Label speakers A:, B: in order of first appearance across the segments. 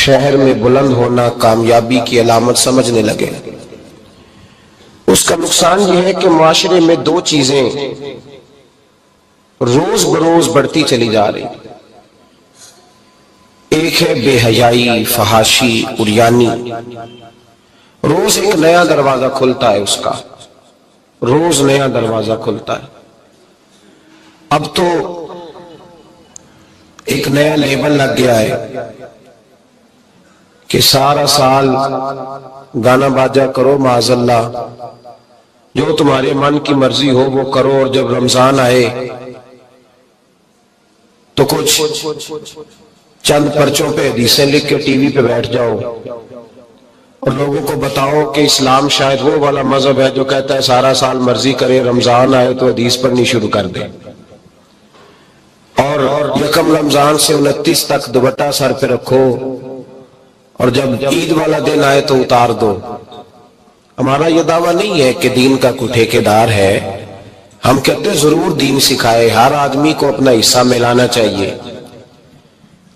A: شہر میں بلند ہونا کامیابی کی علامت سمجھنے لگے۔ اس کا نقصان یہ ہے کہ معاشرے میں دو چیزیں روز بروز بڑھتی چلی جا رہی، ایک ہے بے حیائی، فحاشی، عریانی۔ روز ایک نیا دروازہ کھلتا ہے، اس کا روز نیا دروازہ کھلتا ہے۔ اب تو ایک نیا لیبل لگ گیا ہے کہ سارا سال گانا باجا کرو، معاذ اللہ جو تمہارے من کی مرضی ہو وہ کرو، اور جب رمضان آئے تو کچھ چند پرچوں پہ حدیثیں لکھ کے ٹی وی پہ بیٹھ جاؤ اور لوگوں کو بتاؤ کہ اسلام شاید وہ والا مذہب ہے جو کہتا ہے سارا سال مرضی کرے، رمضان آئے تو حدیث پڑھنی شروع کر دے، اور یکم رمضان سے 29 تک دوپٹہ سر پہ رکھو، اور جب عید والا دن آئے تو اتار دو۔ ہمارا یہ دعویٰ نہیں ہے کہ دین کا کوئی ٹھیکیدار ہے، ہم کہتے ضرور دین سکھائے، ہر آدمی کو اپنا حصہ ملانا چاہیے۔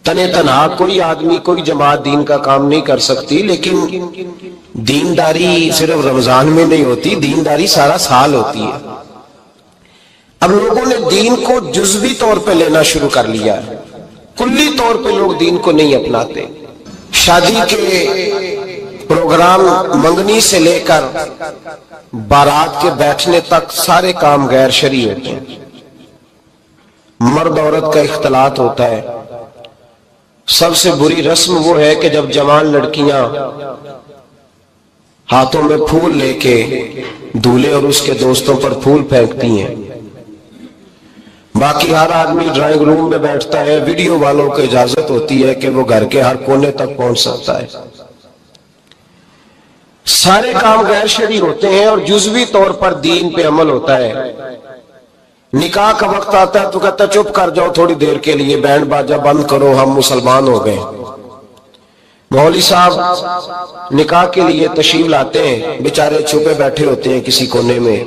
A: تنے تنہا کوئی آدمی کوئی جماعت دین کا کام نہیں کر سکتی، لیکن دینداری صرف رمضان میں نہیں ہوتی، دینداری سارا سال ہوتی ہے۔ اب لوگوں نے دین کو جزوی طور پہ لینا شروع کر لیا ہے، کلی طور پہ لوگ دین کو نہیں اپناتے۔ شادی کے پروگرام منگنی سے لے کر بارات کے بیٹھنے تک سارے کام غیر شرعی ہوتے ہیں، مرد عورت کا اختلاط ہوتا ہے۔ سب سے بری رسم وہ ہے کہ جب جوان لڑکیاں ہاتھوں میں پھول لے کے دولہے اور اس کے دوستوں پر پھول پھینکتی ہیں، باقی ہر آدمی ڈرائنگ روم میں بیٹھتا ہے، ویڈیو والوں کو اجازت ہوتی ہے کہ وہ گھر کے ہر کونے تک پہنچ سکتا ہے۔ سارے کام غیر شرعی ہوتے ہیں اور جزوی طور پر دین پہ عمل ہوتا ہے۔ نکاح کا وقت آتا ہے تو کہتا ہے چپ کر جاؤ تھوڑی دیر کے لیے، بینڈ باجا بند کرو، ہم مسلمان ہو گئے۔ مولوی صاحب نکاح کے لیے تشریف لاتے ہیں، بیچارے چھپے بیٹھے ہوتے ہیں کسی کونے میں،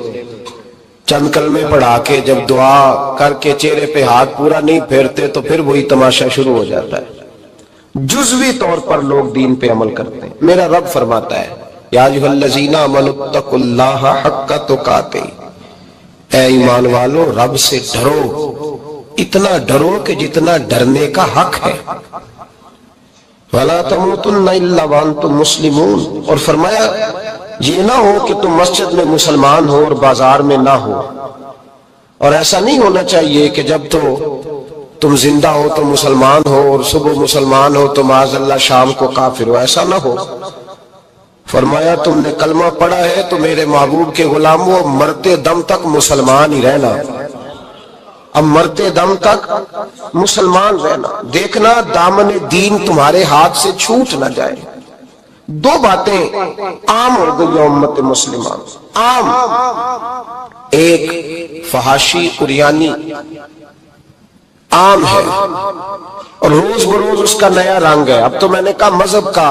A: چند کلمے پڑھا کے جب دعا کر کے چہرے پہ ہاتھ پورا نہیں پھیرتے تو پھر وہی تماشا شروع ہو جاتا ہے۔ جزوی طور پر لوگ دین پہ عمل کرتے ہیں۔ میرا رب فرماتا ہے یا ایھا الذین آمنوا اتقوا اللہ حق تقاتہ، اے ایمان والو رب سے ڈرو، اتنا ڈرو کہ جتنا ڈرنے کا حق ہے۔ وَلَا تَمُوتُنَّ إِلَّا وَأَنْتُمْ مُسْلِمُونَ، اور فرمایا یہ نہ ہو کہ تم مسجد میں مسلمان ہو اور بازار میں نہ ہو، اور ایسا نہیں ہونا چاہیے کہ جب تو تم زندہ ہو تو مسلمان ہو اور صبح مسلمان ہو تو معاذ اللہ شام کو کافر ہو، ایسا نہ ہو۔ فرمایا تم نے کلمہ پڑھا ہے تو میرے محبوب کے غلاموں مرتے دم تک مسلمان ہی رہنا، اب مرتے دم تک مسلمان رہنا، دیکھنا دامن دین تمہارے ہاتھ سے چھوٹ نہ جائے۔ دو باتیں عام ہو گئی امت مسلمہ، عام، ایک فحاشی عریانی عام ہے اور روز بروز اس کا نیا رنگ ہے۔ اب تو میں نے کہا مذہب کا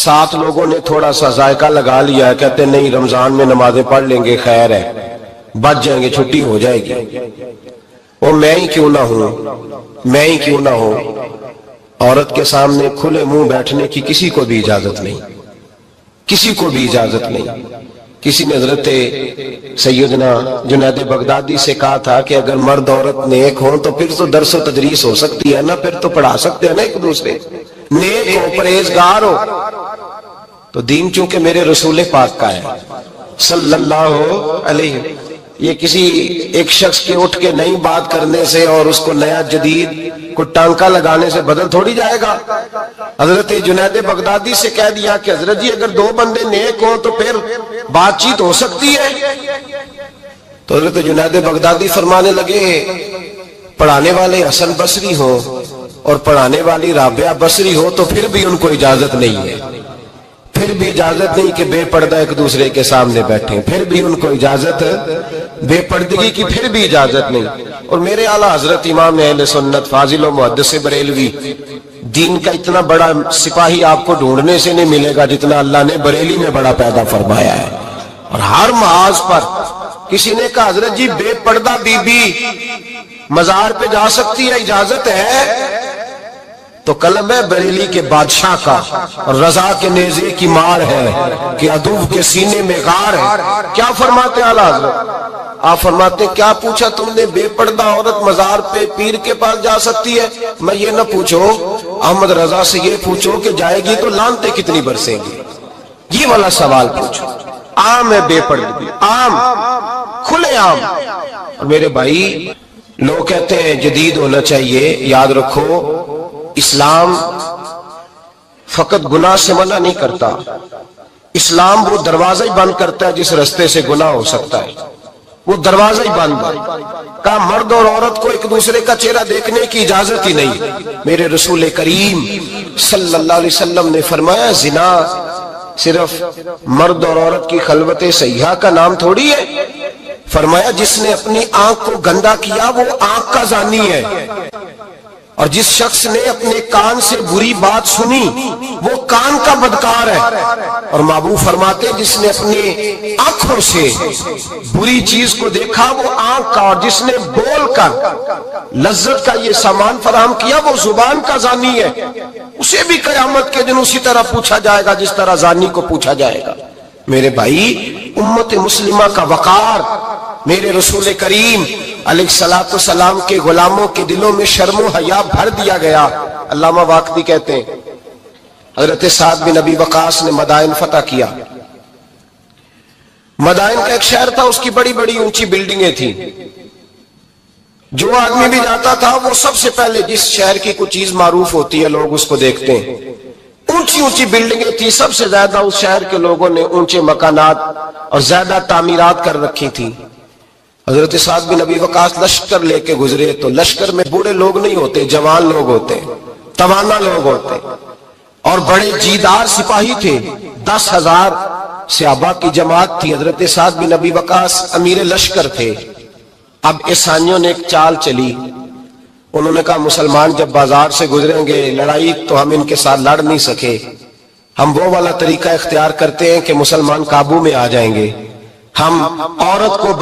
A: ساتھ لوگوں نے تھوڑا سا ذائقہ لگا لیا ہے، کہتے نہیں رمضان میں نمازیں پڑھ لیں گے، خیر ہے، بچ جائیں گے، چھٹی ہو جائے گی۔ اور میں ہی کیوں نہ ہوں، میں ہی کیوں نہ ہوں، عورت کے سامنے کھلے منہ بیٹھنے کی کسی کو بھی اجازت نہیں، کسی کو بھی اجازت نہیں۔ کسی نے حضرت سیدنا جنید بغدادی سے کہا تھا کہ اگر مرد عورت نیک ہوں تو پھر تو درس و تدریس ہو سکتی ہے نا، پھر تو پڑھا سکتے ہیں نا ایک دوسرے، نیک ہو پرہیزگار ہو۔ تو دین چونکہ میرے رسول پاک کا ہے صلی اللہ علیہ، یہ کسی ایک شخص کے اٹھ کے نئی بات کرنے سے اور اس کو نیا جدید کو ٹانکا لگانے سے بدل تھوڑی جائے گا۔ حضرت جنید بغدادی سے کہہ دیا کہ حضرت جی اگر دو بندے نیک ہوں تو پھر بات چیت ہو سکتی ہے، تو حضرت جنید بغدادی فرمانے لگے پڑھانے والے حسن بصری ہو اور پڑھانے والی رابعہ بصری ہو تو پھر بھی ان کو اجازت نہیں ہے، پھر بھی اجازت نہیں کہ بے پردہ ایک دوسرے کے سامنے بیٹھیں، پھر بھی ان کو اجازت، بے پردگی کی پھر بھی اجازت نہیں۔ اور میرے اعلیٰ حضرت امام اہل سنت فاضل و محدث بریلوی، دین کا اتنا بڑا سپاہی آپ کو ڈھونڈنے سے نہیں ملے گا جتنا اللہ نے بریلی میں بڑا پیدا فرمایا ہے، اور ہر محاذ پر۔ کسی نے کہا حضرت جی بے پردہ بی بی مزار پہ جا سکتی ہے، اجازت ہے؟ تو قلم ہے بریلی کے بادشاہ کا، اور رضا کے نیزے کی مار ہے کہ عدو کے سینے میں غار ہے۔ کیا فرماتے ہیں اعلیٰ حضرت؟ آپ فرماتے ہیں کیا پوچھا تم نے؟ بے پردہ عورت مزار پہ پیر کے پاس جا سکتی ہے؟ میں یہ نہ پوچھو، احمد رضا سے یہ پوچھو کہ جائے گی تو لانتے کتنی برسیں گی، یہ والا سوال پوچھو۔ عام ہے بے پردگی، عام، کھلے عام۔ اور میرے بھائی لوگ کہتے ہیں جدید ہونا چاہیے، یاد رکھو اسلام فقط گناہ سے منع نہیں کرتا، اسلام وہ دروازہ ہی بند کرتا ہے جس رستے سے گناہ ہو سکتا ہے، وہ دروازہ ہی بند ہے۔ کہا مرد اور عورت کو ایک دوسرے کا چہرہ دیکھنے کی اجازت ہی نہیں۔ میرے رسول کریم صلی اللہ علیہ وسلم نے فرمایا زنا صرف مرد اور عورت کی خلوت سیاح کا نام تھوڑی ہے، فرمایا جس نے اپنی آنکھ کو گندا کیا وہ آنکھ کا زانی ہے، اور جس شخص نے اپنے کان سے بری بات سنی وہ کان کا بدکار ہے، اور محبوب فرماتے جس نے اپنی آنکھوں سے بری چیز کو دیکھا وہ آنکھ کا، اور جس نے بول کر لذت کا یہ سامان فراہم کیا وہ زبان کا زانی ہے، اسے بھی قیامت کے دن اسی طرح پوچھا جائے گا جس طرح زانی کو پوچھا جائے گا۔ میرے بھائی امت مسلمہ کا وقار میرے رسول کریم علیہ الصلوۃ والسلام کے غلاموں کے دلوں میں شرم و حیا بھر دیا گیا۔ علامہ واقدی کہتے ہیں حضرت سعد بن ابی وقاص نے مدائن فتح کیا۔ مدائن کا ایک شہر تھا، اس کی بڑی بڑی اونچی بلڈنگیں تھیں، جو آدمی بھی جاتا تھا وہ سب سے پہلے جس شہر کی کوئی چیز معروف ہوتی ہے لوگ اس کو دیکھتے ہیں۔ اونچی اونچی بلڈنگیں تھی، سب سے زیادہ اس شہر کے لوگوں نے اونچے مکانات اور زیادہ تعمیرات کر رکھی تھی۔ حضرت سعد بن ابی وقاص لشکر لے کے گزرے تو لشکر میں بوڑھے لوگ نہیں ہوتے، جوان لوگ ہوتے، توانا لوگ ہوتے، اور بڑے جیدار سپاہی تھے۔ 10,000 صحابہ کی جماعت تھی، حضرت سعد بن ابی وقاص امیر لشکر تھے۔ اب عیسائیوں نے ایک چال چلی، انہوں نے کہا مسلمان جب بازار سے گزریں گے لڑائی تو ہم ان کے ساتھ لڑ نہیں سکے، ہم وہ والا طریقہ اختیار کرتے ہیں کہ مسلمان قابو میں آ جائیں گے، ہم عورت کو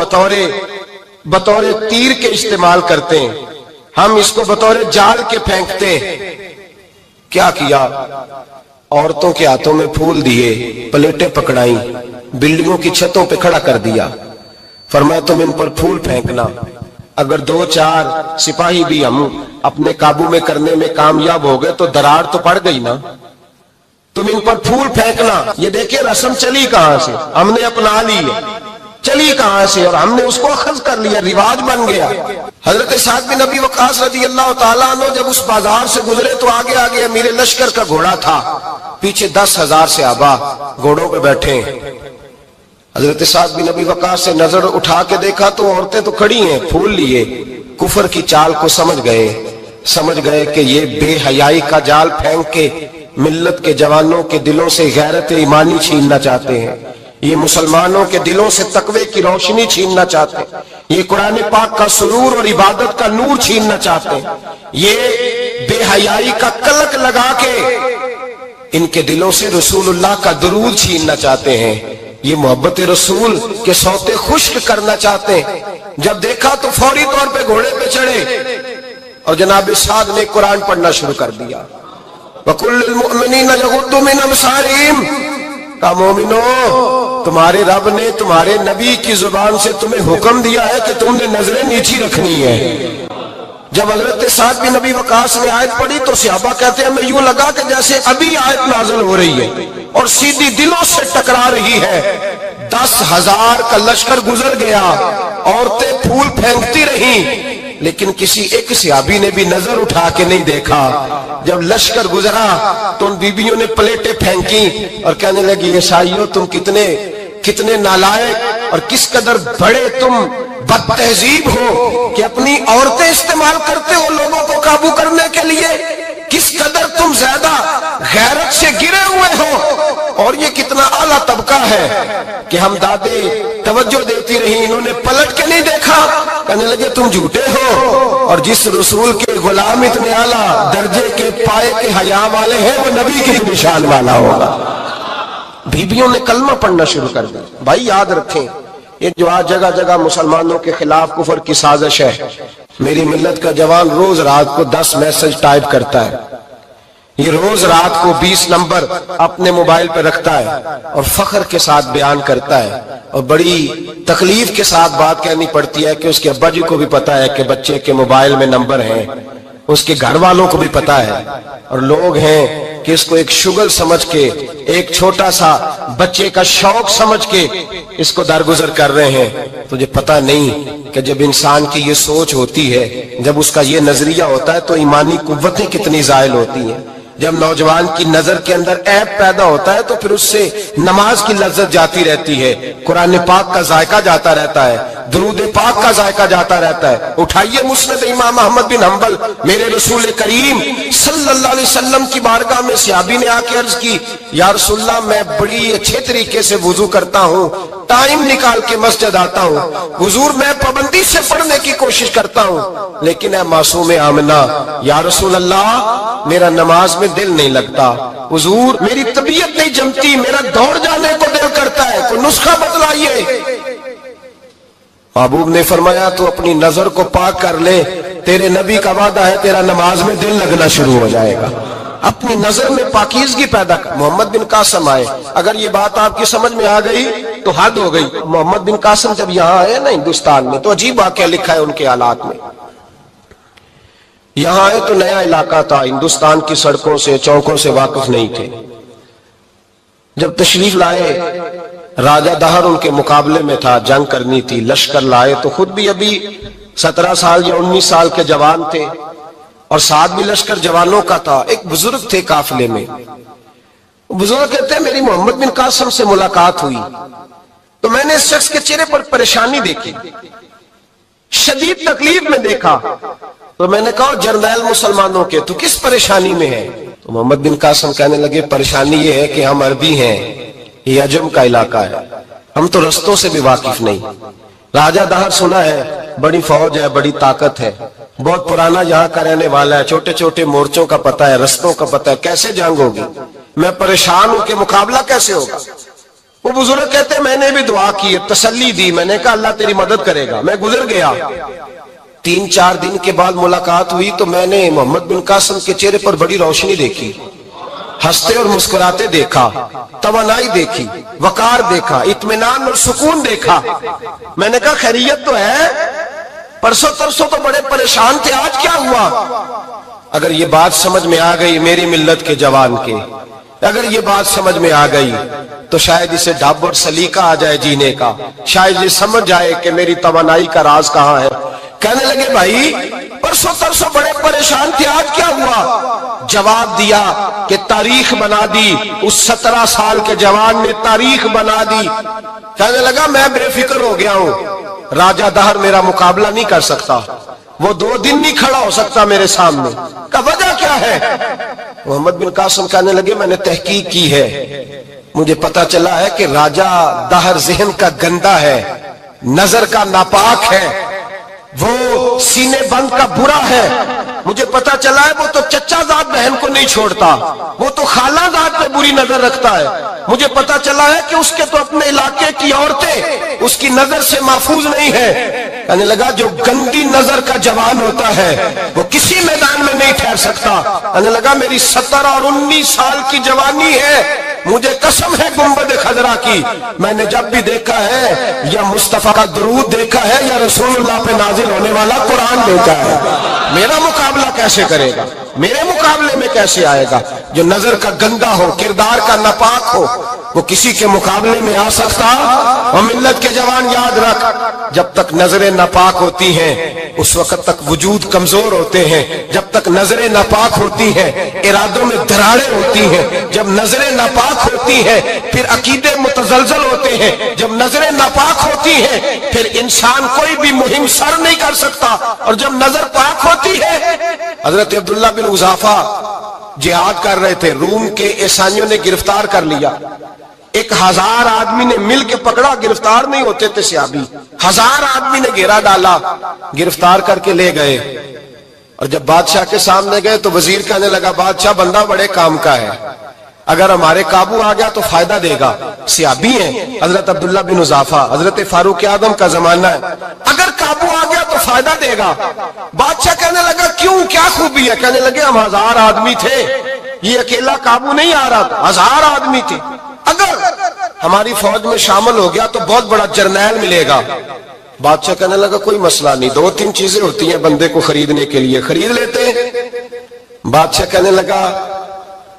A: بطور تیر کے استعمال کرتے ہیں، ہم اس کو بطور جال کے پھینکتے ہیں۔ کیا کیا؟ عورتوں کے ہاتھوں میں پھول دیے، پلیٹیں پکڑائیں، بلڈنگوں کی چھتوں پہ کھڑا کر دیا، فرمایا تم ان پر پھول پھینکنا، اگر 2-4 سپاہی بھی ہم اپنے قابو میں کرنے میں کامیاب ہو گئے تو درار تو پڑ گئی نا، تم ان پر پھول پھینکنا۔ یہ دیکھیں رسم چلی کہاں سے، ہم نے اپنا لی ہے، چلی کہاں سے اور ہم نے اس کو اخذ کر لیا، رواج بن گیا۔ حضرت سعد بن ابی وقاص رضی اللہ تعالیٰ عنہ جب اس بازار سے گزرے تو آگے آگے امیر لشکر کا گھوڑا تھا، پیچھے 10,000 صحابہ گھوڑوں پہ بیٹھے ہیں۔ حضرت سعد بن ابی وقاص سے نظر اٹھا کے دیکھا تو عورتیں تو کھڑی ہیں، پھول لیے، کفر کی چال کو سمجھ گئے کہ یہ بے حیائی کا جال پھینک کے ملت کے جوانوں کے دلوں سے غیرت ایمانی چھیننا چاہتے ہیں، یہ مسلمانوں کے دلوں سے تقوی کی روشنی چھیننا چاہتے ہیں، یہ قرآن پاک کا سرور اور عبادت کا نور چھیننا چاہتے ہیں، یہ بے حیائی کا کلک لگا کے ان کے دلوں سے رسول اللہ کا درود چھیننا چاہتے ہیں، یہ محبت رسول کے سوتے خشک کرنا چاہتے ہیں۔ جب دیکھا تو فوری طور پہ گھوڑے پہ چڑھے اور جناب سعد نے قرآن پڑھنا شروع کر دیا۔ وَقُلْ لِلْمُؤْمِنِينَ يَغُضُّوا مِنْ أَبْصَارِهِمْ، کہا مومنو تمہارے رب نے تمہارے نبی کی زبان سے تمہیں حکم دیا ہے کہ تم نے نظریں نیچی رکھنی ہے۔ جب حضرت سعد بن ابی وقاص نے آیت پڑھی تو صحابہ کہتے ہیں ہمیں یوں لگا کہ جیسے ابھی آیت نازل ہو رہی ہے اور سیدھی دلوں سے ٹکرا رہی ہے۔ 10,000 کا لشکر گزر گیا، عورتیں پھول پھینکتی رہیں لیکن کسی ایک صحابی نے بھی نظر اٹھا کے نہیں دیکھا۔ جب لشکر گزرا تو ان بیبیوں نے پلیٹیں پھینکی اور کہنے لگی عیسائیوں تم کتنے نالائق اور کس قدر بڑے تم بد تہذیب ہو کہ اپنی عورتیں استعمال کرتے ہو لوگوں کو قابو کرنے کے لیے، کس قدر تم زیادہ غیرت سے گرے ہوئے ہو، اور یہ کتنا اعلیٰ طبقہ ہے کہ ہم دادے توجہ دیتی رہی، انہوں نے پلٹ کے نہیں دیکھا، کہنے لگے تم جھوٹے ہو، اور جس رسول کے غلام اتنے اعلیٰ درجے کے پائے کے حیا والے ہیں وہ نبی کی نشان والا ہوگا۔ بیبیوں نے کلمہ پڑھنا شروع کر دیا۔ بھائی یاد رکھیں یہ جو آج جگہ جگہ مسلمانوں کے خلاف کفر کی سازش ہے، میری ملت کا جوان روز رات کو 10 میسج ٹائپ کرتا ہے، یہ روز رات کو 20 نمبر اپنے موبائل پہ رکھتا ہے اور فخر کے ساتھ بیان کرتا ہے، اور بڑی تکلیف کے ساتھ بات کہنی پڑتی ہے کہ اس کے ابا جی کو بھی پتا ہے کہ بچے کے موبائل میں نمبر ہیں، اس کے گھر والوں کو بھی پتا ہے، اور لوگ ہیں کہ اس کو ایک شغل سمجھ کے، ایک چھوٹا سا بچے کا شوق سمجھ کے اس کو درگزر کر رہے ہیں۔ تجھے پتا نہیں کہ جب انسان کی یہ سوچ ہوتی ہے، جب اس کا یہ نظریہ ہوتا ہے تو ایمانی قوتیں کتنی زائل ہوتی ہیں۔ جب نوجوان کی نظر کے اندر عیب پیدا ہوتا ہے تو پھر اس سے نماز کی لذت جاتی رہتی ہے، قرآن پاک کا ذائقہ جاتا رہتا ہے، درود پاک کا ذائقہ جاتا رہتا ہے۔ اٹھائیے مسند امام احمد بن حنبل، میرے رسول کریم صلی اللہ علیہ وسلم کی بارگاہ میں صحابی نے آ کے عرض کی، یا رسول اللہ میں بڑی اچھے طریقے سے وضو کرتا ہوں، ٹائم نکال کے مسجد آتا ہوں، حضور میں پابندی سے پڑھنے کی کوشش کرتا ہوں، لیکن اے معصوم آمنہ، یا رسول اللہ میرا نماز میں دل نہیں لگتا، حضور میری طبیعت نہیں جمتی، میرا دوڑ جانے کو دل کرتا ہے، کوئی نسخہ بتلائیے۔ محبوب نے فرمایا تو اپنی نظر کو پاک کر لے، تیرے نبی کا وعدہ ہے تیرا نماز میں دل لگنا شروع ہو جائے گا۔ اپنی نظر میں پاکیزگی پیدا کر۔ محمد بن قاسم آئے، اگر یہ بات آپ کی سمجھ میں آ گئی تو حد ہو گئی۔ محمد بن قاسم جب یہاں آئے نا ہندوستان میں، تو عجیب واقعہ لکھا ہے ان کے حالات میں۔ یہاں آئے تو نیا علاقہ تھا، ہندوستان کی سڑکوں سے چوکوں سے واقف نہیں تھے۔ جب تشریف لائے، راجہ دہر ان کے مقابلے میں تھا، جنگ کرنی تھی، لشکر لائے تو خود بھی ابھی 17 سال یا 19 سال کے جوان تھے، اور ساتھ بھی لشکر جوانوں کا تھا۔ ایک بزرگ تھے قافلے میں، بزرگ کہتے ہیں میری محمد بن قاسم سے ملاقات ہوئی تو میں نے اس شخص کے چہرے پر پریشانی دیکھی، شدید تکلیف میں دیکھا، تو میں نے کہا جرنیل مسلمانوں کے تو کس پریشانی میں ہے؟ تو محمد بن قاسم کہنے لگے پریشانی یہ ہے کہ ہم عربی ہیں، یہ عجم کا علاقہ ہے، ہم تو رستوں سے بھی واقف نہیں۔ راجہ دہر سنا ہے، بڑی فوج ہے، بڑی طاقت ہے، بہت پرانا یہاں کا رہنے والا ہے، چھوٹے چھوٹے مورچوں کا پتہ ہے، رستوں کا پتہ ہے، کیسے جنگ ہوگی؟ میں پریشان ہوں کہ مقابلہ کیسے ہوگا؟ وہ بزرگ کہتے ہیں میں نے بھی دعا کی، تسلی دی، میں نے کہا اللہ تیری مدد کرے گا۔ میں گزر گیا، 3-4 دن کے بعد ملاقات ہوئی تو میں نے محمد بن قاسم کے چہرے پر بڑی روشنی دیکھی، ہنستے اور مسکراتے دیکھا، توانائی دیکھی، وقار دیکھا، اطمینان اور سکون دیکھا۔ میں نے کہا خیریت تو ہے، پرسوں ترسوں تو بڑے پریشان تھے، آج کیا ہوا؟ اگر یہ بات سمجھ میں آ گئی میری ملت کے جوان کے، اگر یہ بات سمجھ میں آ گئی تو شاید اسے ڈھب اور سلیقہ آ جائے جینے کا، شاید یہ سمجھ جائے کہ میری توانائی کا راز کہاں ہے۔ کہنے لگے بھائی پرسوں ترسوں بڑے پریشان تھے، آج کیا ہوا؟ جواب دیا کہ تاریخ بنا دی، اس 17 سال کے جوان نے تاریخ بنا دی۔ کہنے لگا میں بے فکر ہو گیا ہوں، راجہ دہر میرا مقابلہ نہیں کر سکتا، وہ 2 دن نہیں کھڑا ہو سکتا میرے سامنے۔ کا وجہ کیا ہے؟ محمد بن قاسم کہنے لگے میں نے تحقیق کی ہے، مجھے پتا چلا ہے کہ راجہ دہر ذہن کا گندا ہے، نظر کا ناپاک ہے، وہ سینے بند کا برا ہے، مجھے پتا چلا ہے وہ تو چچا زاد بہن کو نہیں چھوڑتا، وہ تو خالہ زاد پہ بری نظر رکھتا ہے، مجھے پتا چلا ہے کہ اس کے تو اپنے علاقے کی عورتیں اس کی نظر سے محفوظ نہیں ہیں۔ کہنے لگا جو گندی نظر کا جوان ہوتا ہے وہ کسی میدان میں نہیں ٹھہر سکتا۔ کہنے لگا میری 17 اور 19 سال کی جوانی ہے، مجھے قسم ہے گنبد خضرا کی، میں نے جب بھی دیکھا ہے یا مصطفیٰ کا درود دیکھا ہے یا رسول اللہ پہ نازل ہونے والا قرآن دیکھا ہے۔ میرا مقابلہ کیسے کرے گا؟ میرے مقابلے میں کیسے آئے گا؟ جو نظر کا گندا ہو، کردار کا ناپاک ہو، وہ کسی کے مقابلے میں آ سکتا؟ اور ملت کے جوان یاد رکھ، جب تک نظریں ناپاک ہوتی ہیں اس وقت تک وجود کمزور ہوتے ہیں، جب تک نظریں ناپاک ہوتی ہیں ارادوں میں دراڑیں ہوتی ہیں، جب نظریں ناپاک ہوتی ہیں پھر عقیدے متزلزل ہوتے ہیں، جب نظریں ناپاک ہوتی ہیں پھر انسان کوئی بھی مہم سر نہیں کر سکتا، اور جب نظر پاک ہوتی ہے۔ حضرت عبداللہ بن حذافہ جہاد کر رہے تھے، روم کے عیسائیوں نے گرفتار کر لیا، 1000 آدمی نے مل کے پکڑا، گرفتار نہیں ہوتے تھے صحابی، 1000 آدمی نے گھیرا ڈالا، گرفتار کر کے لے گئے، اور جب بادشاہ کے سامنے گئے تو وزیر کہنے لگا بادشاہ بندہ بڑے کام کا ہے، اگر ہمارے قابو آ گیا تو فائدہ دے گا، صحابی ہیں حضرت عبداللہ بن حذافہ، حضرت فاروق اعظم کا زمانہ ہے، اگر قابو آ گیا تو فائدہ دے گا۔ بادشاہ کہنے لگا کیوں، کیا خوبی ہے؟ کہنے لگے ہم 1000 آدمی تھے، یہ اکیلا قابو نہیں آ رہا تھا، 1000 آدمی تھے. اگر ہماری فوج میں شامل ہو گیا تو بہت بڑا جرنیل ملے گا. بادشاہ کہنے لگا کوئی مسئلہ نہیں، 2-3 چیزیں ہوتی ہیں بندے کو خریدنے کے لیے، خرید لیتے ہیں. بادشاہ کہنے لگا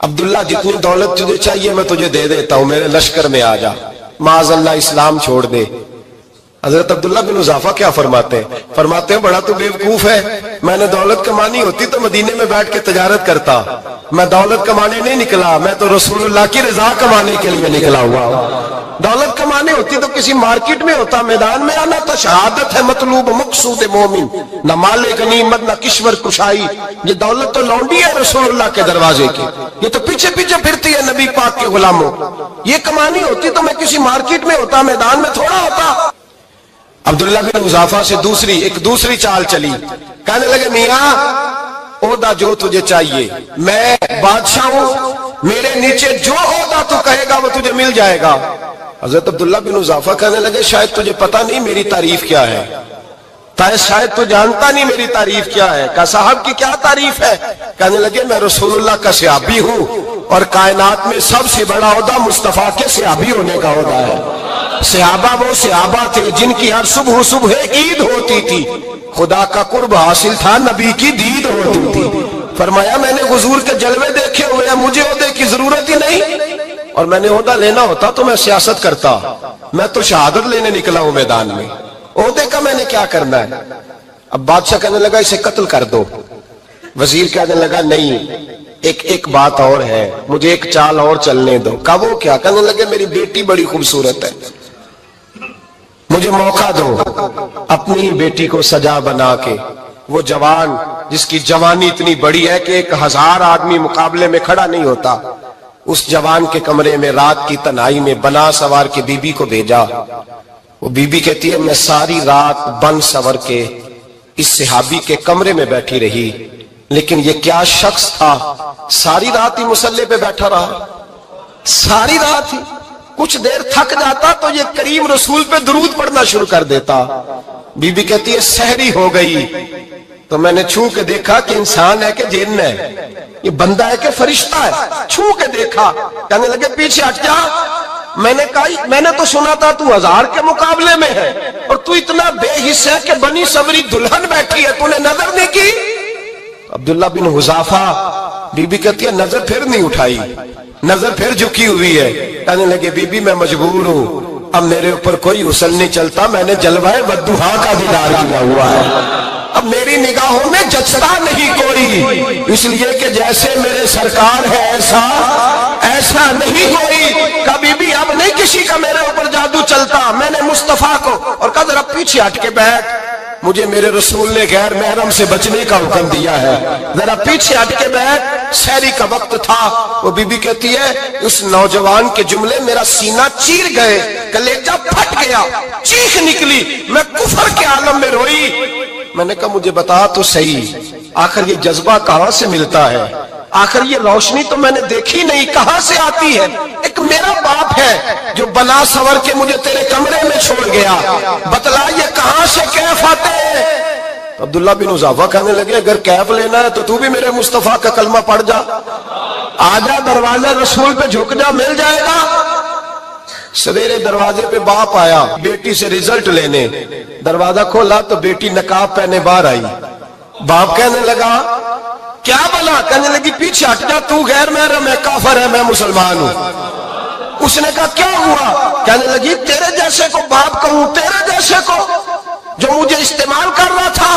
A: عبداللہ جتنی دولت تجھے چاہیے میں تجھے دے دیتا ہوں، میرے لشکر میں آ جا، معاذ اللہ اسلام چھوڑ دے. حضرت عبداللہ بن حذافہ کیا فرماتے ہیں بڑا تو بیوقوف ہے، میں نے دولت کمانی ہوتی تو مدینے میں بیٹھ کے تجارت کرتا. میں دولت کمانے نہیں نکلا، میں تو رسول اللہ کی رضا کمانے کے لیے نکلا ہوا. دولت کمانے ہوتی تو کسی مارکیٹ میں ہوتا، میدان میں آنا تو شہادت ہے مطلوب مقصود مومن، نہ مال غنیمت نہ کشور کشائی. یہ دولت تو لونڈی ہے رسول اللہ کے دروازے کی، یہ تو پیچھے پیچھے پھرتی ہے نبی پاک کے غلاموں. یہ کمانی ہوتی تو میں کسی مارکیٹ میں ہوتا، میدان میں تھوڑا ہوتا. عبداللہ بن حذافہ سے دوسری چال چلی. کہنے لگے میاں عہدہ جو تجھے چاہیے، میں بادشاہ ہوں، میرے نیچے جو عہدہ تو کہے گا وہ تجھے مل جائے گا. حضرت عبداللہ بن حذافہ کہنے لگے شاید تجھے پتہ نہیں میری تعریف کیا ہے، شاید تو جانتا نہیں میری تعریف کیا ہے. کہا صاحب کی کیا تعریف ہے؟ کہنے لگے میں رسول اللہ کا صحابی ہوں اور کائنات میں سب سے بڑا عہدہ مصطفیٰ کے صحابی ہونے کا عہدہ ہے. صحابہ وہ صحابہ تھے جن کی ہر صبح عید ہوتی تھی، خدا کا قرب حاصل تھا، نبی کی دید ہوتی تھی. فرمایا میں نے حضور کے جلوے دیکھے ہوئے ہیں، مجھے عہدے کی ضرورت ہی نہیں، اور میں نے عہدہ لینا ہوتا تو میں سیاست کرتا، میں تو شہادت لینے نکلا ہوں میدان میں، عہدے کا میں نے کیا کرنا ہے. اب بادشاہ کہنے لگا اسے قتل کر دو. وزیر کہنے لگا نہیں، ایک بات اور ہے، مجھے ایک چال اور چلنے دو. کہا وہ کیا؟ کہنے لگے میری بیٹی بڑی خوبصورت ہے، مجھے موقع دو اپنی بیٹی کو سجا بنا کے. وہ جوان جس کی جوانی اتنی بڑی ہے کہ 1000 آدمی مقابلے میں کھڑا نہیں ہوتا، اس جوان کے کمرے میں رات کی تنہائی میں بنا سوار کے بی بی کو بھیجا. وہ بی بی کہتی ہے میں ساری رات بن سور کے اس صحابی کے کمرے میں بیٹھی رہی، لیکن یہ کیا شخص تھا، ساری رات ہی مسلح پہ بیٹھا رہا، ساری رات ہی. کچھ دیر تھک جاتا تو یہ کریم رسول پہ درود پڑھنا شروع کر دیتا. بی بی کہتی ہے سحری ہو گئی تو میں نے چھو کے دیکھا کہ انسان ہے کہ جن ہے، یہ بندہ ہے کہ فرشتہ ہے. چھو کے دیکھا، کہنے لگے پیچھے ہٹ جا. میں نے کہا میں نے تو سنا تھا تو 1000 کے مقابلے میں ہے اور تو اتنا بے حس ہے کہ بنی سوری دلہن بیٹھی ہے، تو نے نظر نہیں کی. عبداللہ بن حذافہ، بی بی کہتی ہے نظر پھر نہیں اٹھائی، نظر پھر جھکی ہوئی ہے. کہنے لگے بی بی میں مجبور ہوں، اب میرے اوپر کوئی حسن نہیں چلتا، میں نے جلوہ والضحیٰ کا دیدار کیا ہوا ہے، اب میری نگاہوں میں جچتا نہیں کوئی، اس لیے کہ جیسے میرے سرکار ہے ایسا نہیں کوئی. کبھی بھی اب نہیں کسی کا میرے اوپر جادو چلتا. میں نے مصطفیٰ کو اور کہا ذرا پیچھے ہٹ کے بیٹھ، مجھے میرے رسول نے غیر محرم سے بچنے کا حکم دیا ہے، ذرا پیچھے ہٹ کے بیٹھ. سحری کا وقت تھا. وہ بی بی کہتی ہے اس نوجوان کے جملے میرا سینہ چیر گئے، کلیجہ پھٹ گیا، چیخ نکلی، میں کفر کے عالم میں روئی. میں نے کہا مجھے بتا تو صحیح، آخر یہ جذبہ کہاں سے ملتا ہے، آخر یہ روشنی تو میں نے دیکھی نہیں، کہاں سے آتی ہے؟ ایک میرا باپ ہے جو بنا سور کے مجھے تیرے کمرے میں چھوڑ گیا، بتلا یہ کہاں سے کیف آتے ہیں؟ عبداللہ بن حذافہ کہنے لگے اگر کیف لینا ہے تو بھی میرے مصطفیٰ کا کلمہ پڑھ جا، آجا دروازے رسول پہ جھک جا، مل جائے گا. سویرے دروازے پہ باپ آیا بیٹی سے رزلٹ لینے، دروازہ کھولا تو بیٹی نقاب پہنے باہر آئی. باپ کہنے لگا کیا بلا؟ کہنے لگی پیچھے ہٹ جا، تو غیر محرم ہے، کافر ہے، میں مسلمان ہوں. اس نے کہا کیا ہوا؟ کہنے لگی تیرے جیسے کو باپ کہوں، تیرے جیسے کو جو مجھے استعمال کر رہا تھا.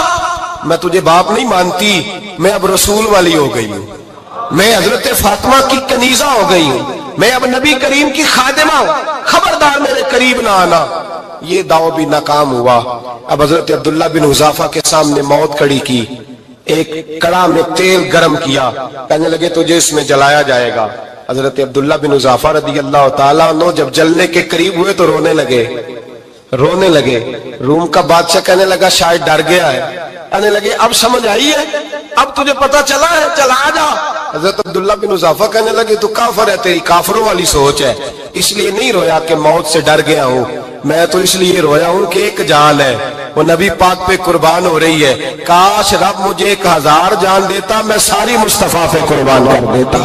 A: میں تجھے باپ نہیں مانتی، میں اب رسول والی ہو گئی ہوں، میں حضرت فاطمہ کی کنیزہ ہو گئی ہوں، میں اب نبی کریم کی خادمہ ہوں، خبردار میرے قریب نہ آنا. یہ دعوی بھی ناکام ہوا. اب حضرت عبداللہ بن حذافہ کے سامنے موت کھڑی کی، ایک کڑا میں تیل گرم کیا، کہنے لگے تجھے اس میں جلایا جائے گا. حضرت عبداللہ بن حذافہ رضی اللہ تعالیٰ عنہ جب جلنے کے قریب ہوئے تو رونے لگے. روم کا بادشاہ کہنے لگا شاید ڈر گیا ہے. کہنے لگے اب سمجھ آئی ہے، اب تجھے پتا چلا ہے، چلا آ جا. حضرت عبداللہ بن حذافہ کہنے لگے تو کافر ہے، تیری کافروں والی سوچ ہے. اس لیے نہیں رویا کہ موت سے ڈر گیا ہوں، میں تو اس لیے رویا ہوں کہ ایک جان ہے وہ نبی پاک پہ قربان ہو رہی ہے. کاش رب مجھے 1000 جان دیتا، میں ساری مصطفیٰ پہ قربان کر دیتا.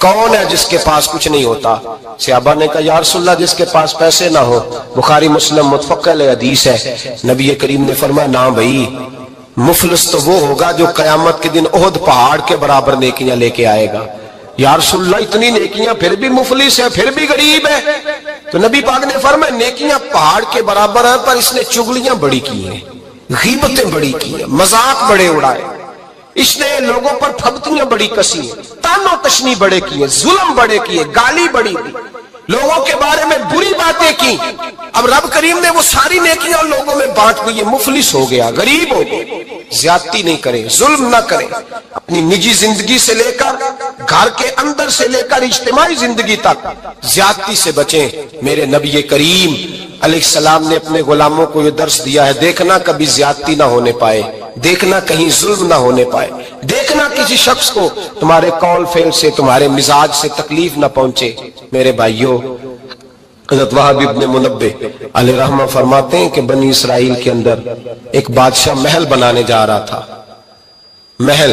A: کون ہے جس کے پاس کچھ نہیں ہوتا؟ صحابہ نے کہا یا رسول اللہ جس کے پاس پیسے نہ ہو۔ بخاری مسلم متفق علیہ حدیث ہے، نبی کریم نے فرمایا نا بھائی، مفلس تو وہ ہوگا جو قیامت کے دن احد پہاڑ کے برابر نیکیاں لے کے آئے گا۔ یا رسول اللہ اتنی نیکیاں پھر بھی مفلس ہے، پھر بھی غریب ہے؟ تو نبی پاک نے فرمایا نیکیاں پہاڑ کے برابر ہیں، پر اس نے چغلیاں بڑی کی ہیں، غیبتیں بڑی کی ہیں، مذاق بڑے اڑائے، اس نے لوگوں پر پھبتیاں بڑی کسی ہیں، تانو تشنی بڑے کیے، ظلم بڑے کیے، گالی بڑی دی، لوگوں کے بارے میں بری باتیں کی۔ اب رب کریم نے وہ ساری نیکیاں لوگوں میں بانٹ دی، یہ مفلس ہو گیا، غریب ہو گیا۔ زیادتی نہیں کریں، ظلم نہ کریں، اپنی نجی زندگی سے لے کر گھر کے اندر سے لے کر اجتماعی زندگی تک زیادتی سے بچیں۔ میرے نبی کریم علیہ السلام نے اپنے غلاموں کو یہ درس دیا ہے، دیکھنا کبھی زیادتی نہ ہونے پائے، دیکھنا کہیں ظلم نہ ہونے پائے، دیکھنا کسی شخص کو تمہارے قول فعل سے، تمہارے مزاج سے تکلیف نہ پہنچے۔ میرے بھائیوں، حضرت وہب ابن منبہ علیہ رحمہ فرماتے ہیں کہ بنی اسرائیل کے اندر ایک بادشاہ محل بنانے جا رہا تھا۔ محل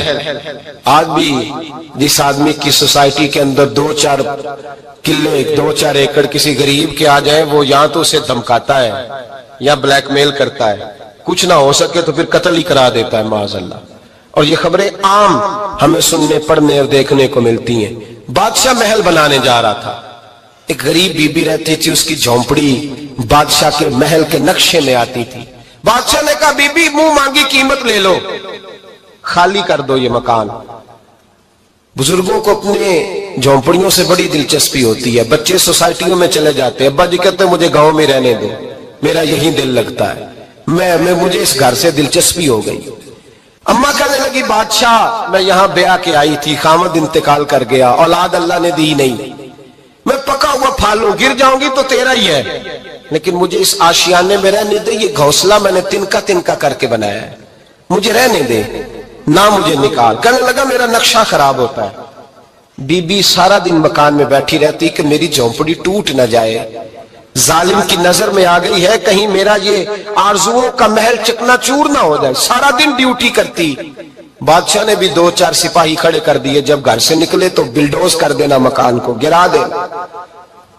A: آج بھی جس آدمی کی سوسائٹی کے اندر 2-4 کلے 2-4 ایکڑ کسی غریب کے آ جائیں، وہ یا تو اسے دھمکاتا ہے یا بلیک میل کرتا ہے، کچھ نہ ہو سکے تو پھر قتل ہی کرا دیتا ہے معاذ اللہ۔ اور یہ خبریں عام ہمیں سننے پڑھنے اور دیکھنے کو ملتی ہیں۔ بادشاہ محل بنانے جا رہا تھا، ایک غریب بی بی رہتی تھی، اس کی جھونپڑی بادشاہ کے محل کے نقشے میں آتی تھی۔ بادشاہ نے کہا بی بی منہ مانگی قیمت لے لو، خالی کر دو یہ مکان۔ بزرگوں کو اپنے جھونپڑیوں سے بڑی دلچسپی ہوتی ہے، بچے سوسائٹیوں میں چلے جاتے ہیں، ابا جی کہتے ہیں مجھے گاؤں میں رہنے دو، میرا یہی دل لگتا ہے، مجھے اس گھر سے دلچسپی ہو گئی۔ اماں کہنے لگی بادشاہ میں یہاں بیاہ کے آئی تھی، خامد انتقال کر گیا، اولاد اللہ نے دی نہیں، میں پکا ہوا پھالوں، گر جاؤں گی تو تیرا ہی ہے، لیکن مجھے اس آشیانے میں رہنے دے، یہ گھونسلہ میں نے تنکا تنکا کر کے بنایا ہے، مجھے رہنے دے، نہ مجھے نکال۔ کہنے لگا میرا نقشہ خراب ہوتا ہے۔ بی بی سارا دن مکان میں بیٹھی رہتی کہ میری جھونپڑی ٹوٹ نہ جائے، ظالم کی نظر میں آ گئی ہے کہیں میرا یہ آرزوؤں کا محل چکنا چور نہ ہو جائے، سارا دن ڈیوٹی کرتی۔ بادشاہ نے بھی 2-4 سپاہی کھڑے کر دیے، جب گھر سے نکلے تو بلڈوز کر دینا، مکان کو گرا دینا۔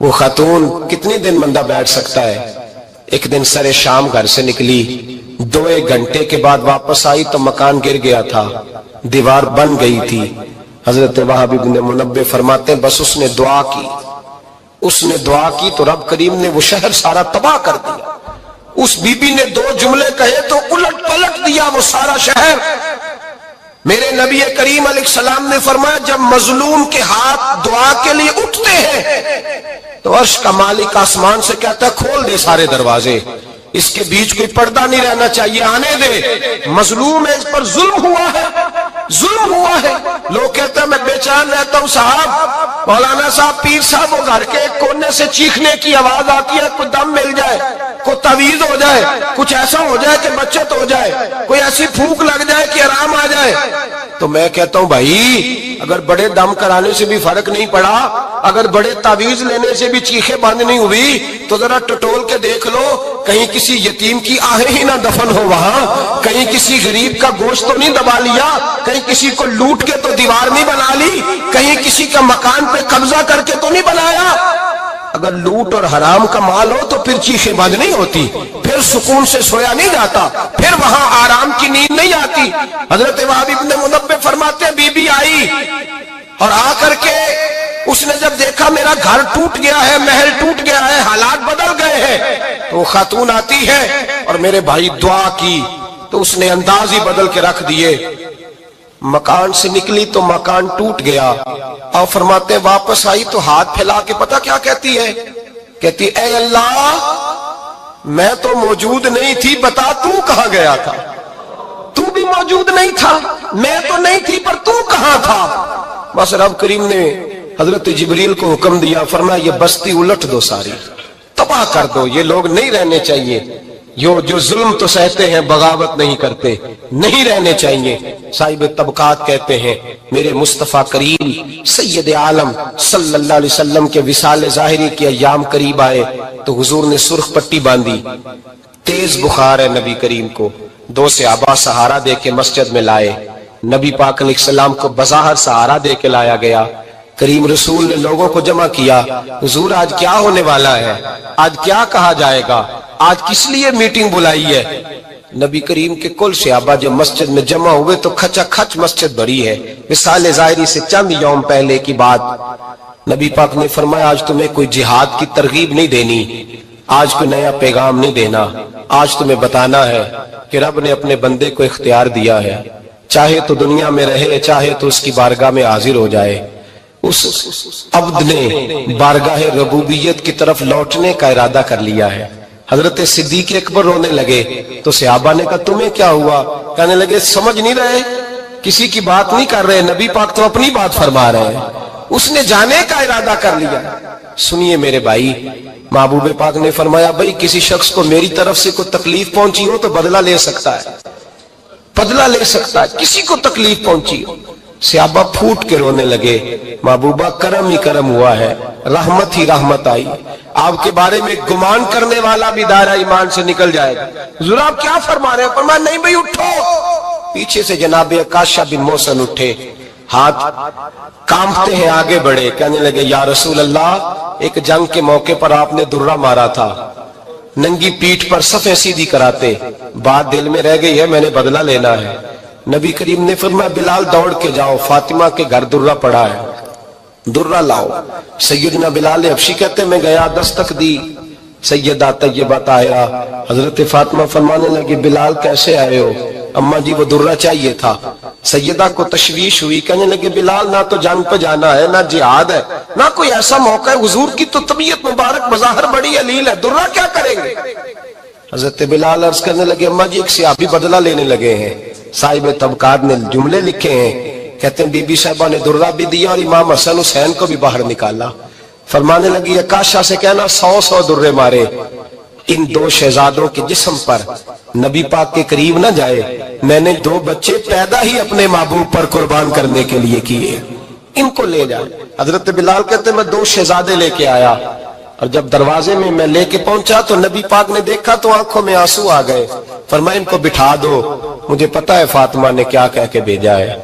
A: وہ خاتون کتنی دن بندہ بیٹھ سکتا ہے؟ ایک دن سر شام گھر سے نکلی، 2-1 گھنٹے کے بعد واپس آئی تو مکان گر گیا تھا، دیوار بن گئی تھی۔ حضرت وہب ابن منبہ فرماتے ہیں بس اس نے دعا کی، اس نے دعا کی تو رب کریم نے وہ شہر سارا تباہ کر دیا۔ اس بی بی نے 2 جملے کہے تو الٹ پلٹ دیا وہ سارا شہر۔ میرے نبی کریم علیہ السلام نے فرمایا جب مظلوم کے ہاتھ دعا کے لیے اٹھتے ہیں تو عرش کا مالک آسمان سے کہتا ہے کھول دے سارے دروازے، اس کے بیچ کوئی پردہ نہیں رہنا چاہیے، آنے دے، مظلوم ہے، اس پر ظلم ہوا ہے، ظلم ہوا ہے۔ لوگ کہتے ہیں میں بے چین رہتا ہوں صاحب، مولانا صاحب پیر صاحب وہ گھر کے ایک کونے سے چیخنے کی آواز آتی ہے، کوئی دم مل جائے، کوئی تعویذ ہو جائے، کچھ ایسا ہو جائے کہ بچت ہو جائے، کوئی ایسی پھونک لگ جائے کہ آرام آ جائے۔ تو میں کہتا ہوں بھائی اگر بڑے دم کرانے سے بھی فرق نہیں پڑا، اگر بڑے تعویذ لینے سے بھی چیخیں بند نہیں ہوئی، تو ذرا ٹٹول کے دیکھ لو کہیں کسی یتیم کی آہیں ہی نہ دفن ہو وہاں، کہیں کسی غریب کا گوشت تو نہیں دبا لیا، کہیں کسی کو لوٹ کے تو دیوار نہیں بنا لی، کہیں کسی کا مکان پہ قبضہ کر کے تو نہیں بنایا۔ اگر لوٹ اور حرام کا مال ہو تو پھر چیخیں بند نہیں ہوتی، پھر سکون سے سویا نہیں جاتا، پھر وہاں آرام کی نیند نہیں آتی۔ حضرت وہب ابن منبہ فرماتے ہیں بی بی آئی اور آ کر کے اس نے جب دیکھا میرا گھر ٹوٹ گیا ہے، محل ٹوٹ گیا ہے، حالات بدل گئے ہیں، تو خاتون آتی ہے اور میرے بھائی دعا کی تو اس نے انداز ہی بدل کے رکھ دیے۔ مکان سے نکلی تو مکان ٹوٹ گیا، اور فرماتے ہیں واپس آئی تو ہاتھ پھیلا کے پتہ کیا کہتی ہے؟ کہتی اے اللہ میں تو موجود نہیں تھی، بتا تو کہاں گیا تھا؟ تو بھی موجود نہیں تھا، میں تو نہیں تھی پر تو کہاں تھا؟ بس رب کریم نے حضرت جبریل کو حکم دیا، فرمایا یہ بستی الٹ دو، ساری تباہ کر دو، یہ لوگ نہیں رہنے چاہیے، جو ظلم تو سہتے ہیں بغاوت نہیں کرتے، نہیں رہنے چاہیے۔ صاحب طبقات کہتے ہیں میرے مصطفیٰ کریم سید عالم صلی اللہ علیہ وسلم کے وصال ظاہری کے ایام قریب آئے تو حضور نے سرخ پٹی باندھی، تیز بخار ہے نبی کریم کو، 2 صحابہ سہارا دے کے مسجد میں لائے، نبی پاک علیہ السلام کو بظاہر سہارا دے کے لایا گیا، کریم رسول نے لوگوں کو جمع کیا، حضور آج کیا ہونے والا ہے، آج کیا کہا جائے گا، آج کس لیے میٹنگ بلائی ہے؟ نبی کریم کے کل صحابہ جب مسجد میں جمع ہوئے تو کھچا کھچ مسجد بھری ہے۔ وصال ظاہری سے چند یوم پہلے کی بات، نبی پاک نے فرمایا آج تمہیں کوئی جہاد کی ترغیب نہیں دینی، آج کوئی نیا پیغام نہیں دینا، آج تمہیں بتانا ہے کہ رب نے اپنے بندے کو اختیار دیا ہے، چاہے تو دنیا میں رہے، چاہے تو اس کی بارگاہ میں حاضر ہو جائے۔ اس عبد نے بارگاہ ربوبیت کی طرف لوٹنے کا ارادہ کر لیا ہے۔ حضرت صدیق اکبر رونے لگے تو صحابہ نے کہا تمہیں کیا ہوا؟ کہنے لگے سمجھ نہیں رہے، کسی کی بات نہیں کر رہے، نبی پاک تو اپنی بات فرما رہے ہیں، اس نے جانے کا ارادہ کر لیا۔ سنیے میرے بھائی، محبوب پاک نے فرمایا بھائی کسی شخص کو میری طرف سے کوئی تکلیف پہنچی ہو تو بدلہ لے سکتا ہے، بدلہ لے سکتا ہے، کسی کو تکلیف پہنچی ہو۔ صحابہ پھوٹ کے رونے لگے، محبوبہ کرم ہی کرم ہوا ہے، رحمت ہی رحمت آئی، آپ کے بارے میں گمان کرنے والا بھی دائرہ ایمان سے نکل جائے گا۔ حضور آپ کیا فرما رہے ہیں؟ فرمایا نہیں بھائی اٹھو۔ پیچھے سے جناب عکاشہ بن محصن اٹھے، ہاتھ کانپتے ہیں، آگے بڑھے، کہنے لگے یا رسول اللہ ایک جنگ کے موقع پر آپ نے درہ مارا تھا، ننگی پیٹھ پر صفیں سیدھی کراتے، بات دل میں رہ گئی ہے، میں نے بدلہ لینا ہے۔ نبی کریم نے فرمایا بلال دوڑ کے جاؤ، فاطمہ کے گھر درہ پڑا ہے، درہ لاؤ۔ سیدنا بلال حبشی کہتے میں گیا، دستک دی، سیدہ طیبہ طاہرہ حضرت فاطمہ فرمانے لگی بلال کیسے آئے ہو؟ اماں جی وہ درہ چاہیے تھا۔ سیدہ کو تشویش ہوئی، کہنے لگے بلال نہ تو جنگ پہ جانا ہے، نہ جہاد ہے، نہ کوئی ایسا موقع ہے، حضور کی تو طبیعت مبارک بظاہر بڑی علیل ہے، درہ کیا کریں گے؟ حضرت بلال عرض کرنے لگے اماں جی ایک صحابی بدلہ لینے لگے ہیں، صاحب طبقات نے جملے لکھے ہیں، کہتے ہیں بی بی صاحبہ نے درہ بھی دیا اور امام حسن حسین کو بھی باہر نکالا۔ فرمانے لگی عکاشہ سے کہنا 100 درے مارے، ان دو شہزادوں کے جسم پر نبی پاک کے قریب نہ جائے، میں نے 2 بچے پیدا ہی اپنے محبوب پر قربان کرنے کے لیے کیے، ان کو لے جائے۔ حضرت بلال کہتے ہیں میں 2 شہزادے لے کے آیا، اور جب دروازے میں لے کے پہنچا تو نبی پاک نے دیکھا تو آنکھوں میں آنسو آ گئے۔ فرمایا ان کو بٹھا دو، مجھے پتا ہے فاطمہ نے کیا کہہ کے بھیجا ہے۔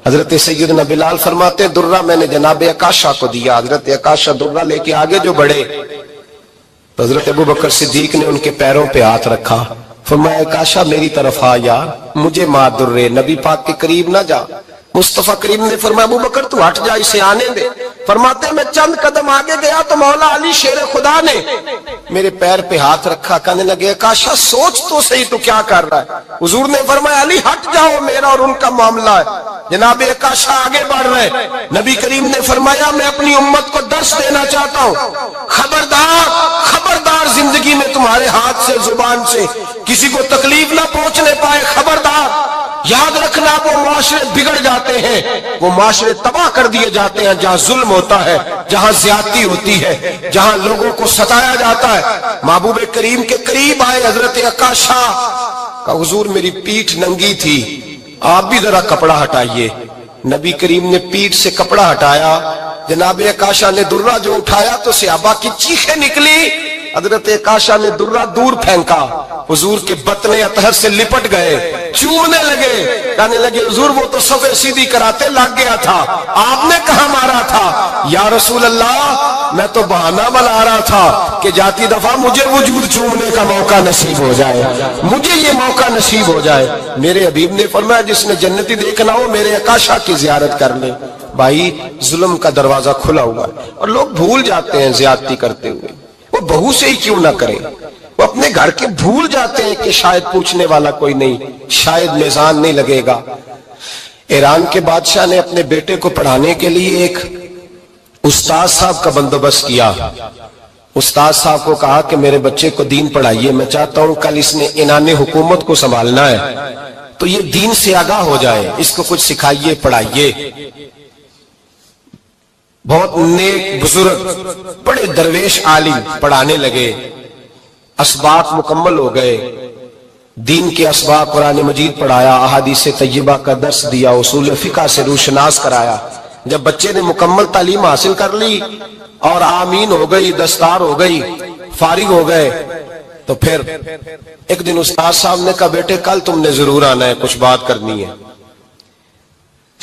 A: حضرت سیدنا بلال فرماتے ہیں درہ میں نے جناب عکاشہ کو دیا، حضرت عکاشہ درہ لے کے آگے جو بڑھے تو حضرت ابوبکر صدیق نے ان کے پیروں پہ ہاتھ رکھا، فرمایا عکاشہ میری طرف آ یار، مجھے مار درے، نبی پاک کے قریب نہ جا۔ مصطفیٰ کریم نے فرمایا ابوبکر تو ہٹ جا، اسے آنے دے۔ فرماتے ہیں میں چند قدم آگے گیا تو مولا علی شیر خدا نے میرے پیر پہ ہاتھ رکھا، کہنے لگے عکاشہ سوچ تو صحیح تو کیا کر رہا ہے؟ حضور نے فرمایا علی ہٹ جاؤ، میرا اور ان کا معاملہ ہے۔ جناب عکاشہ آگے بڑھ رہے، نبی کریم نے فرمایا میں اپنی امت کو درس دینا چاہتا ہوں، خبردار خبردار زندگی میں تمہارے ہاتھ سے زبان سے کسی کو تکلیف نہ پہنچنے پائے، خبردار یاد رکھنا وہ معاشرے بگڑ جاتے ہیں، وہ معاشرے تباہ کر دیے جاتے ہیں جہاں ظلم ہوتا ہے، جہاں زیادتی ہوتی ہے، جہاں لوگوں کو ستایا جاتا ہے۔ محبوب کریم کے قریب آئے حضرت عکاشہ کا حضور میری پیٹھ ننگی تھی، آپ بھی ذرا کپڑا ہٹائیے۔ نبی کریم نے پیٹھ سے کپڑا ہٹایا، جناب عکاشہ نے درہ جو اٹھایا تو صحابہ کی چیخیں نکلی، حضرت عکاشہ نے درہ دور پھینکا، حضور کے بطن اطہر سے لپٹ گئے، چومنے لگے، کہنے لگے حضور وہ تو صفیں سیدھی کراتے لگ گیا تھا، آپ نے کہاں مارا تھا؟ یا رسول اللہ میں تو بہانہ بنا رہا تھا کہ جاتی دفعہ مجھے وجود چومنے کا موقع نصیب ہو جائے، مجھے یہ موقع نصیب ہو جائے۔ میرے حبیب نے فرمایا جس نے جنتی دیکھنا ہو میرے عکاشہ کی زیارت کر لے۔ بھائی ظلم کا دروازہ کھلا ہوا ہے اور لوگ بھول جاتے ہیں زیادتی کرتے ہوئے، وہ بہو سے ہی کیوں نہ کریں، وہ اپنے گھر کے بھول جاتے ہیں کہ شاید پوچھنے والا کوئی نہیں، شاید میزان نہیں لگے گا۔ ایران کے بادشاہ نے اپنے بیٹے کو پڑھانے کے لیے ایک استاد صاحب کا بندوبست کیا۔ استاد صاحب کو کہا کہ میرے بچے کو دین پڑھائیے، میں چاہتا ہوں کل اس نے عنان حکومت کو سنبھالنا ہے تو یہ دین سے آگاہ ہو جائے، اس کو کچھ سکھائیے پڑھائیے۔ بہت نیک بزرگ بڑے درویش عالم پڑھانے لگے، اسباق مکمل ہو گئے، دین کے اسباق قرآن مجید پڑھایا، احادیث طیبہ کا درس دیا، اصول فقہ سے روشناس کرایا۔ جب بچے نے مکمل تعلیم حاصل کر لی اور آمین ہو گئی، دستار ہو گئی، فارغ ہو گئے تو پھر ایک دن استاد صاحب نے کہا بیٹے کل تم نے ضرور آنا ہے، کچھ بات کرنی ہے۔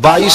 A: 22